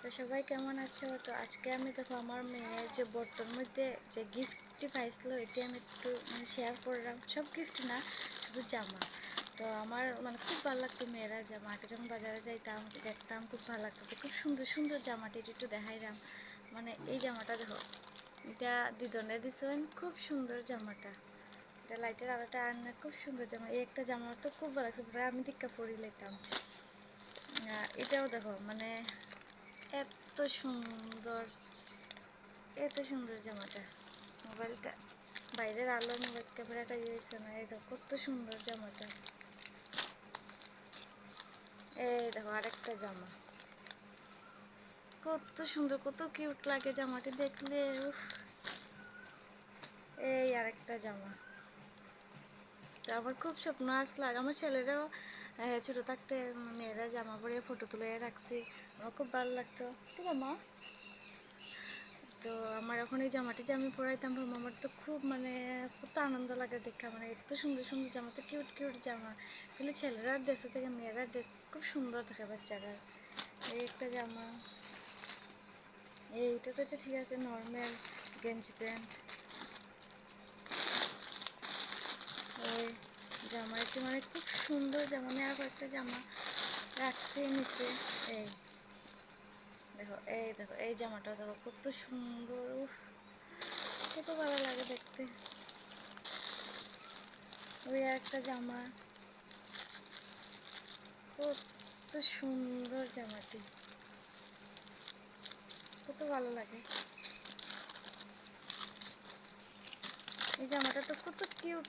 তো সবাই কেমন আছো? তো আজকে আমি দেখো আমার মেয়ের যে বর্তর মধ্যে যে গিফটটি পাইছিল এটি আমি একটু শেয়ার করলাম। সব গিফট না, শুধু জামা। তো আমার খুব ভালো লাগতো মেয়েরা জামা। আগে যখন বাজারে যাইতাম দেখতাম খুব ভালো লাগতো। তো খুব সুন্দর সুন্দর জামাটি এটি একটু দেখাইলাম। এই জামাটা দেখো, এটা দিদনে দিছেন, খুব সুন্দর জামাটা। এটা লাইটের আলোটা আর না, খুব সুন্দর জামা। এই একটা জামা তো খুব ভালো লাগছে, আমি দীক্ষা পরি লেতাম। এটাও দেখো এত সুন্দর, এত সুন্দর জামাটা। মোবাইলটা বাইরের আলো, মোবাইল ক্যামেরাটা ইয়েছে না। এই দেখো কত সুন্দর জামাটা। এই দেখো আরেকটা জামা, কত সুন্দর, কত কিউট লাগে জামাটি দেখলে। উফ, এই আরেকটা জামা। তো আমার খুব স্বপ্ন আসলো, আমার ছেলেরাও ছোটো থাকতে মেয়েরা জামা পরে ফটো তুলে রাখছি। আমার খুব ভালো লাগতো। ঠিক আছে মা? তো আমার এখন এই জামাটি যে আমি পরাইতাম আমার তো খুব কত আনন্দ লাগে দেখা। এত সুন্দর সুন্দর জামা, তো কিউট কিউট জামা। আসলে ছেলেরার ড্রেসের থেকে মেয়েরার ড্রেস খুব সুন্দর দেখে বাচ্চারা। এই একটা জামা, এইটা তো ঠিক আছে, নর্মাল গেঞ্জি প্যান্ট। ওই জামা একটু খুব সুন্দর জামা। আমি আর কয়েকটা জামা রাখছি নিচে। এই দেখো, এই দেখো এই জামাটা দেখো কত সুন্দর। উফ, কত ভালো লাগে দেখতে। ওই একটা জামা, কত সুন্দর জামাটি, কত ভালো লাগে। এই জামাটা তো কত কিউট।